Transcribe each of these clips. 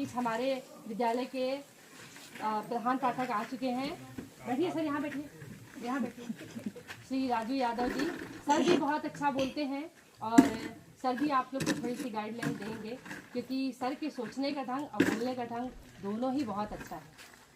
मंच हमारे विद्यालय के प्रधान पाठक आ चुके हैं। बैठिए सर, यहाँ बैठिए, यहाँ बैठिए। श्री राजू यादव जी, सर भी बहुत अच्छा बोलते हैं और सर भी आप लोग को थोड़ी सी गाइडलाइन देंगे, क्योंकि सर के सोचने का ढंग और बोलने का ढंग दोनों ही बहुत अच्छा है।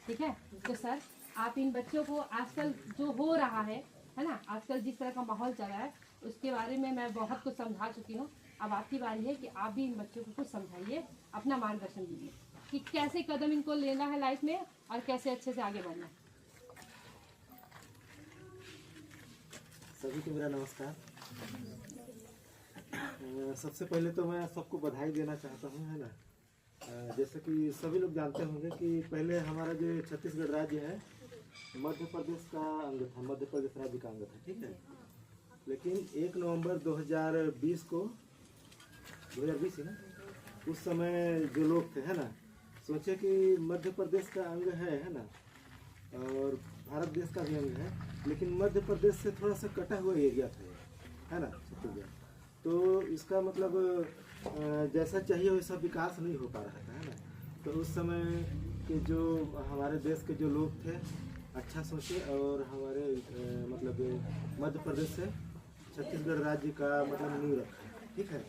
ठीक है, तो सर आप इन बच्चों को आजकल जो हो रहा है ना, आजकल जिस तरह का माहौल चल रहा है उसके बारे में मैं बहुत कुछ समझा चुकी हूँ। अब आपकी बारी है कि आप भी इन बच्चों को कुछ समझाइए, अपना मार्गदर्शन दीजिए कि कैसे कदम इनको लेना है लाइफ में और कैसे अच्छे से आगे बढ़ना है। सभी को मेरा नमस्कार। सबसे पहले तो मैं सबको बधाई देना चाहता हूँ, है ना। जैसे कि सभी लोग जानते होंगे कि पहले हमारा जो छत्तीसगढ़ राज्य है मध्य प्रदेश का अंग था, मध्य प्रदेश राज्य का अंग था, ठीक है। लेकिन 1 नवंबर 2020 को 2020 है ना, उस समय जो लोग थे, है ना, सोचे कि मध्य प्रदेश का अंग है ना, और भारत देश का भी अंग है, लेकिन मध्य प्रदेश से थोड़ा सा कटा हुआ एरिया था, है ना, छत्तीसगढ़। तो इसका मतलब जैसा चाहिए वैसा विकास नहीं हो पा रहा था, है ना। तो उस समय के जो हमारे देश के जो लोग थे अच्छा सोचे और हमारे मतलब मध्य प्रदेश से छत्तीसगढ़ राज्य का मतलब नींव रखा, ठीक है।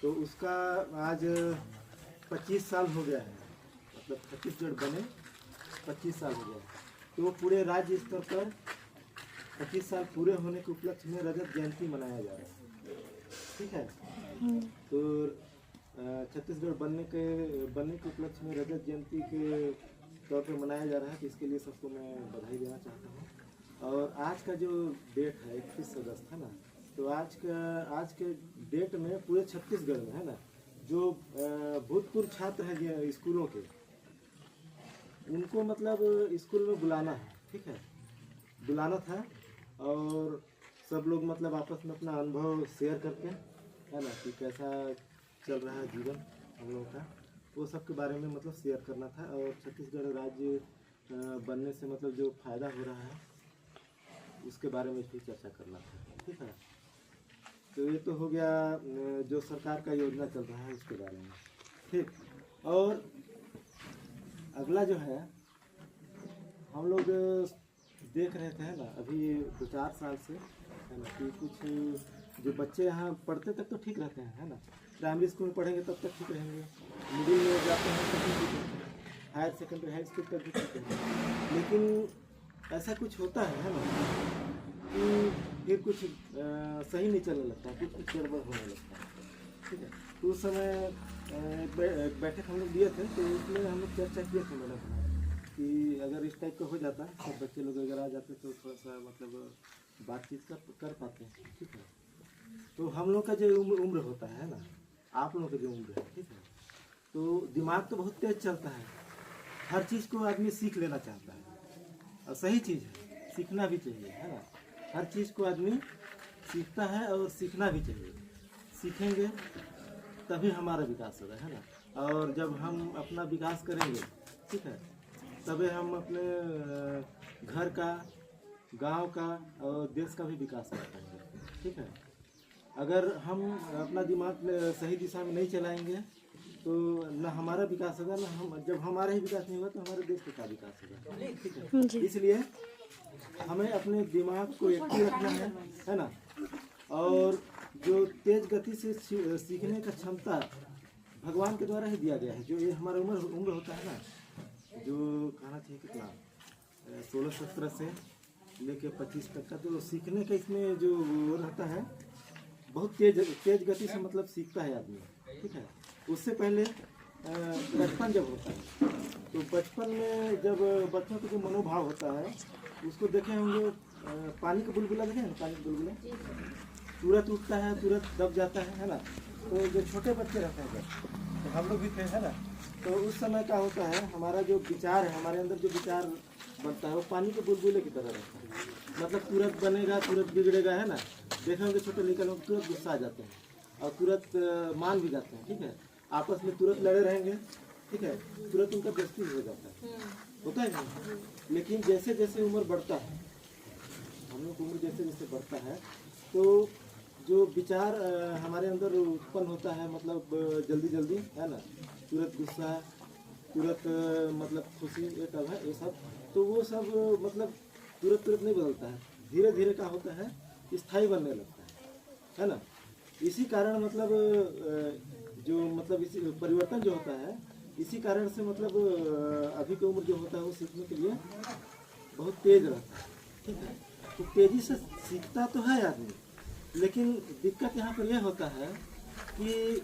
तो उसका आज 25 साल हो गया है, मतलब छत्तीसगढ़ बने 25 साल हो गया है। तो पूरे राज्य स्तर पर 25 साल पूरे होने के उपलक्ष्य में रजत जयंती मनाया जा रहा है, ठीक है। तो छत्तीसगढ़ बनने के उपलक्ष्य में रजत जयंती के तौर पे मनाया जा रहा है। तो इसके लिए सबको मैं बधाई देना चाहता हूँ। और आज का जो डेट है 21 अगस्त, है ना, तो आज के डेट में पूरे छत्तीसगढ़ में, है ना, जो भूतपूर्व छात्र हैं स्कूलों के, उनको मतलब स्कूल में बुलाना है, ठीक है, बुलाना था। और सब लोग मतलब आपस में अपना अनुभव शेयर करके, है ना, कि कैसा चल रहा है जीवन हम लोगों का, वो सब के बारे में मतलब शेयर करना था। और छत्तीसगढ़ राज्य बनने से मतलब जो फ़ायदा हो रहा है उसके बारे में भी चर्चा करना था, ठीक है। तो ये तो हो गया जो सरकार का योजना चल रहा है उसके बारे में, ठीक। और अगला जो है, हम लोग देख रहे थे, है ना, अभी 2-4 साल से, है ना, कि कुछ जो बच्चे यहाँ पढ़ते तक तो ठीक रहते हैं, है ना, प्राइमरी स्कूल में पढ़ेंगे तब तक ठीक रहेंगे, मिडिल में जाते हैं तब भी ठीक रहते हैं, हायर सेकेंडरी हाई स्कूल तक भी ठीक रहेंगे। लेकिन ऐसा कुछ होता है ना, कि फिर कुछ सही नहीं चलने लगता, कुछ गड़बड़ होने लगता है, ठीक है। तो उस समय बैठक हम लोग दिए थे, तो उसमें हम लोग चर्चा किए थे मैडम कि अगर इस टाइप का हो जाता, सब बच्चे लोग अगर आ जाते तो थोड़ा सा मतलब बातचीत कर पाते हैं, ठीक है। तो हम लोग का जो उम्र होता है ना, आप लोगों का जो उम्र है, ठीक है, तो दिमाग तो बहुत तेज चलता है, हर चीज़ को आदमी सीख लेना चाहता है, और सही चीज़ है, सीखना भी चाहिए, है ना। हर चीज़ को आदमी सीखता है और सीखना भी चाहिए, सीखेंगे तभी हमारा विकास होगा, है ना। और जब हम अपना विकास करेंगे, ठीक है, तभी हम अपने घर का, गांव का और देश का भी विकास कर पाएंगे, ठीक है। अगर हम अपना दिमाग सही दिशा में नहीं चलाएंगे तो न हमारा विकास होगा, न हम, जब हमारा ही विकास नहीं होगा तो हमारे देश का विकास होगा, ठीक है। इसलिए हमें अपने दिमाग को एक्टिव रखना है ना। और जो तेज गति से सीखने का क्षमता भगवान के द्वारा ही दिया गया है। जो ये हमारा उम्र होता है ना, जो कहना चाहिए कितना 16-17 से लेके 25 तक का, तो सीखने का इसमें जो वो रहता है, बहुत तेज गति से मतलब सीखता है आदमी, ठीक है। उससे पहले बचपन जब होता है, तो बचपन में जब बच्चों का जो मनोभाव होता है, उसको देखे होंगे, पानी का बुलबुला देखे हैं, पानी का बुलबुला तुरंत उठता है, तुरंत दब जाता है ना। तो जो छोटे बच्चे रहते हैं, तो हम लोग भी थे, है ना, तो उस समय क्या होता है, हमारा जो विचार है, हमारे अंदर जो विचार बनता है वो पानी के बुलबुले की तरह रहता है, मतलब तुरंत बनेगा, तुरंत बिगड़ेगा, है ना। देखे होंगे छोटे लड़के लोग तुरंत गुस्सा आ जाते हैं और तुरंत मान भी जाते हैं, ठीक है, आपस में तुरंत लड़े रहेंगे, ठीक है, तुरंत उनका बेइज्जती हो जाता है, होता है नहीं। लेकिन जैसे जैसे उम्र बढ़ता है, हम लोग उम्र जैसे जैसे बढ़ता है, तो जो विचार हमारे अंदर उत्पन्न होता है, मतलब जल्दी जल्दी, है ना, तुरंत गुस्सा तुरंत मतलब खुशी ये कब है ये सब, तो वो सब मतलब तुरंत तुरंत नहीं बदलता है, धीरे धीरे क्या होता है स्थायी बनने लगता है ना। इसी कारण मतलब जो मतलब इसी परिवर्तन जो होता है इसी कारण से मतलब अभी की उम्र जो होता है वो सीखने के लिए बहुत तेज रहता है, ठीक है। तो तेजी से सीखता तो है आदमी, लेकिन दिक्कत यहाँ पर यह होता है कि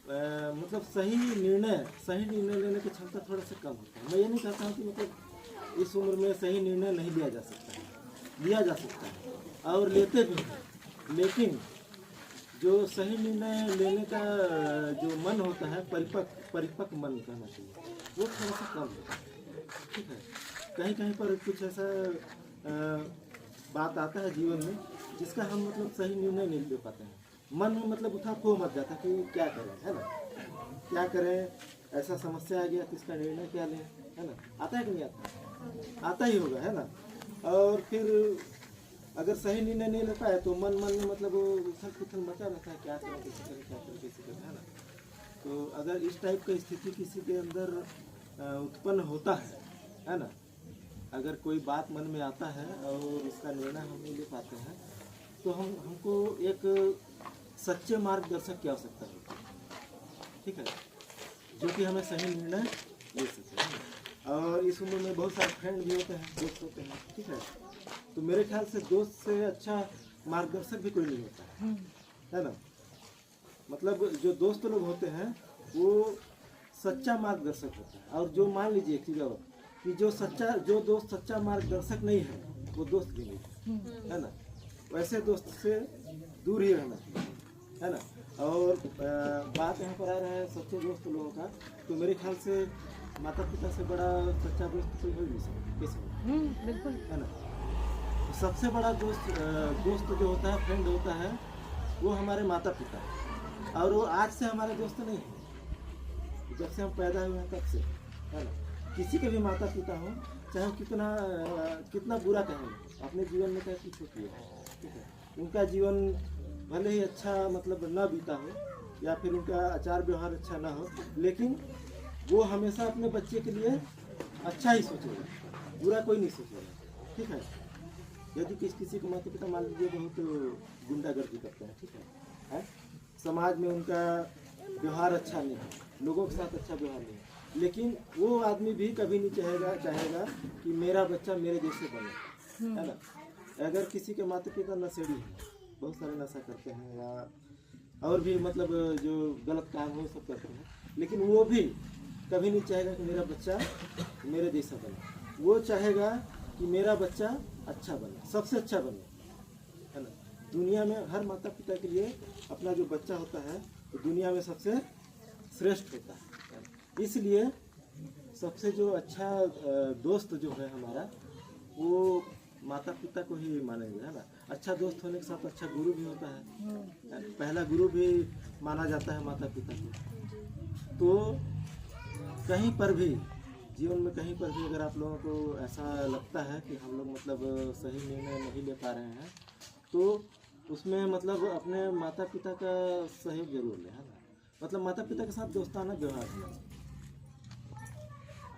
मतलब सही निर्णय लेने की क्षमता थोड़ा सा कम होता है। मैं ये नहीं कहता हूँ कि मतलब इस उम्र में सही निर्णय नहीं लिया जा सकता है, लिया जा सकता है और लेते भी हैं, लेकिन जो सही निर्णय लेने का जो मन होता है परिपक्व मन कहना चाहिए, वो थोड़ा सा कम होता है, ठीक है। कहीं कहीं पर कुछ ऐसा बात आता है जीवन में जिसका हम मतलब सही निर्णय नहीं ले पाते हैं, मन में मतलब उठा खो मच जाता है कि क्या करें, है ना, क्या करें, ऐसा समस्या आ गया तो इसका निर्णय क्या लें, है ना। आता है कि नहीं आता, आता ही होगा, है ना। और फिर अगर सही निर्णय नहीं ले पाए तो मन में मतलब उथल पुथल मचा रहता है, क्या करें कैसे करें क्या करें कैसे करें, है ना। तो अगर इस टाइप का स्थिति किसी के अंदर उत्पन्न होता है ना, अगर कोई बात मन में आता है और उसका निर्णय हम नहीं ले पाते हैं तो हमको एक सच्चे मार्गदर्शक की आवश्यकता होती है, ठीक है, जो कि हमें सही निर्णय ले सके। और इस उम्र में बहुत सारे फ्रेंड भी होते हैं, दोस्त होते हैं, ठीक है। तो मेरे ख्याल से दोस्त से अच्छा मार्गदर्शक भी कोई नहीं होता है ना। मतलब जो दोस्त लोग होते हैं वो सच्चा मार्गदर्शक होता है, और जो मान लीजिए कि जो दोस्त सच्चा मार्गदर्शक नहीं है वो दोस्त भी नहीं है ना। वैसे दोस्त से दूर ही रहना चाहिए, है ना। और बात यहाँ पर आ रहा है सच्चे दोस्त लोगों का, तो मेरे ख्याल से माता पिता से बड़ा सच्चा दोस्त कोई हो नहीं सकता, कैसे बिल्कुल, है ना। तो सबसे बड़ा दोस्त जो होता है, फ्रेंड होता है, वो हमारे माता पिता, और वो आज से हमारे दोस्त नहीं है, जब से हम पैदा हुए हैं तब से, है ना। किसी के भी माता पिता हो, चाहे वो कितना बुरा कहें अपने जीवन में चाहे कुछ होती है, ठीक है, उनका जीवन भले ही अच्छा मतलब ना बीता हो या फिर उनका आचार व्यवहार अच्छा ना हो, लेकिन वो हमेशा अपने बच्चे के लिए अच्छा ही सोचेगा, बुरा कोई नहीं सोचेगा, ठीक है। यदि किसी के माता पिता मान लीजिए बहुत गुंडागर्दी करते हैं, ठीक है, समाज में उनका व्यवहार अच्छा नहीं है, लोगों के साथ अच्छा व्यवहार नहीं है, लेकिन वो आदमी भी कभी नहीं चाहेगा कि मेरा बच्चा मेरे जैसे बने, है ना। अगर किसी के माता पिता नशेड़ी हैं, बहुत सारे नशा करते हैं या और भी मतलब जो गलत काम हो सब करते हैं, लेकिन वो भी कभी नहीं चाहेगा कि मेरा बच्चा मेरे जैसा बने, वो चाहेगा कि मेरा बच्चा अच्छा बने, सबसे अच्छा बने, है ना। दुनिया में हर माता पिता के लिए अपना जो बच्चा होता है तो दुनिया में सबसे श्रेष्ठ होता है, इसलिए सबसे जो अच्छा दोस्त जो है हमारा वो माता पिता को ही मानेंगे, है ना। अच्छा दोस्त होने के साथ अच्छा गुरु भी होता है, पहला गुरु भी माना जाता है माता पिता को। तो कहीं पर भी जीवन में कहीं पर भी अगर आप लोगों को ऐसा लगता है कि हम लोग मतलब सही निर्णय नहीं ले पा रहे हैं तो उसमें मतलब अपने माता पिता का सहयोग जरूर लें, है ना। मतलब माता पिता के साथ दोस्ताना व्यवहार करें,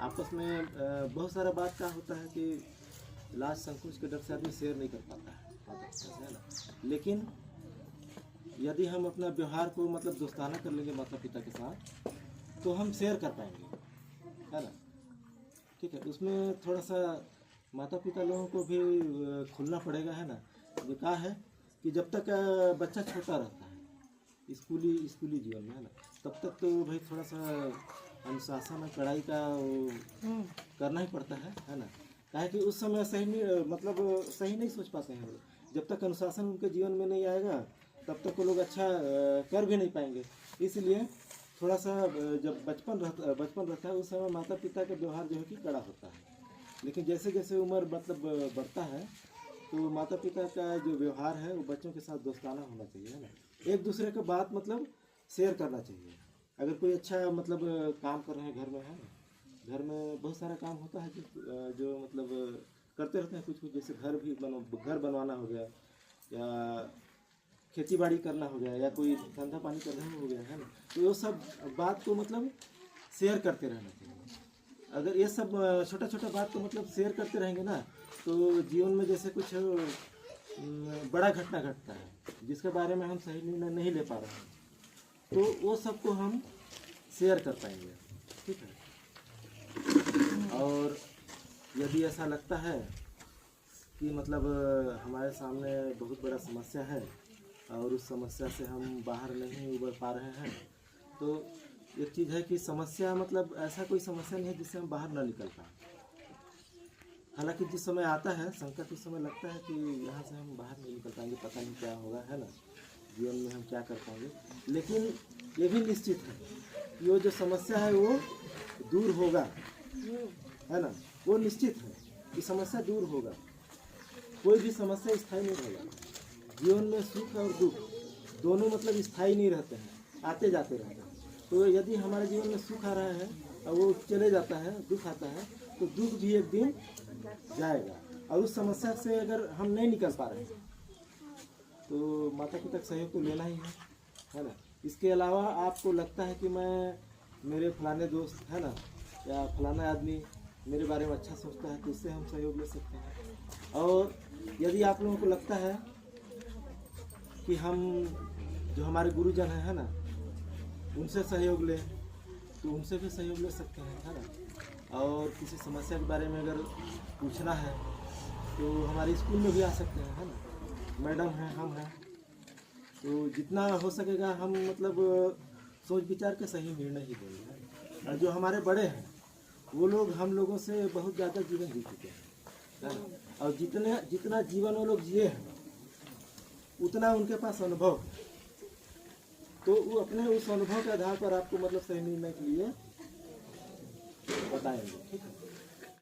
आपस में बहुत सारा बात का होता है कि लाज संकोच के डर से आदमी शेयर नहीं कर पाता है माता पिता से, है ना। लेकिन यदि हम अपना व्यवहार को मतलब दोस्ताना कर लेंगे माता पिता के साथ तो हम शेयर कर पाएंगे, है ना, ठीक है। उसमें थोड़ा सा माता पिता लोगों को भी खुलना पड़ेगा, है ना। जो कहा है कि जब तक बच्चा छोटा रहता है स्कूली जीवन में, है ना, तब तक तो भाई थोड़ा सा अनुशासन और कड़ाई का करना ही पड़ता है ना। काहे कि उस समय सही नहीं मतलब सही नहीं सोच पाते हैं लोग, जब तक अनुशासन उनके जीवन में नहीं आएगा तब तक वो लोग अच्छा कर भी नहीं पाएंगे। इसलिए थोड़ा सा जब बचपन रहता है उस समय माता पिता का व्यवहार जो है कि कड़ा होता है, लेकिन जैसे जैसे उम्र मतलब बढ़ता है तो माता पिता का जो व्यवहार है वो बच्चों के साथ दोस्ताना होना चाहिए, है ना। एक दूसरे का बात मतलब शेयर करना चाहिए। अगर कोई अच्छा मतलब काम कर रहे हैं घर में, है ना, घर में बहुत सारा काम होता है जो मतलब करते रहते हैं कुछ, जैसे घर बनवाना हो गया या खेती बाड़ी करना हो गया या कोई धंधा पानी करना हो गया, है ना। तो वो सब बात को मतलब शेयर करते रहना चाहिए। अगर ये सब छोटा छोटा बात को मतलब शेयर करते रहेंगे ना, तो जीवन में जैसे कुछ बड़ा घटना घटता है जिसके बारे में हम सही निर्णय नहीं ले पा रहे हैं, तो वो सबको हम शेयर कर पाएंगे, ठीक है। और यदि ऐसा लगता है कि मतलब हमारे सामने बहुत बड़ा समस्या है और उस समस्या से हम बाहर नहीं उबर पा रहे हैं, तो एक चीज़ है कि समस्या मतलब ऐसा कोई समस्या नहीं है जिससे हम बाहर ना निकल पाए। हालांकि जिस समय आता है संकट, उस समय लगता है कि यहाँ से हम बाहर नहीं निकल पाएंगे, पता नहीं क्या होगा, है ना, जीवन में हम क्या कर पाएंगे। लेकिन ये भी निश्चित है कि वो जो समस्या है वो दूर होगा, है ना, वो निश्चित है कि समस्या दूर होगा। कोई भी समस्या स्थायी नहीं रहेगा। जीवन में सुख और दुख दोनों मतलब स्थायी नहीं रहते हैं, आते जाते रहते हैं। तो यदि हमारे जीवन में सुख आ रहा है और वो चले जाता है, दुख आता है, तो दुख भी एक दिन जाएगा। और उस समस्या से अगर हम नहीं निकल पा रहे हैं तो माता पिता का सहयोग तो लेना ही है ना। इसके अलावा आपको लगता है कि मेरे फलाने दोस्त है ना, या फलाना आदमी मेरे बारे में अच्छा सोचता है, तो इससे हम सहयोग ले सकते हैं। और यदि आप लोगों को लगता है कि हम जो हमारे गुरुजन है ना, उनसे सहयोग लें, तो उनसे भी सहयोग ले सकते हैं, है ना। और किसी समस्या के बारे में अगर पूछना है तो हमारे स्कूल में भी आ सकते हैं, है ना, मैडम हैं, हम हैं। तो जितना हो सकेगा हम मतलब सोच विचार के सही निर्णय ही देंगे। और जो हमारे बड़े हैं वो लोग हम लोगों से बहुत ज़्यादा जीवन जी चुके हैं, है ना। और जितना जीवन वो लोग जिए हैं उतना उनके पास अनुभव है, तो वो अपने उस अनुभव के आधार पर आपको मतलब सही निर्णय के लिए बताएंगे, ठीक है।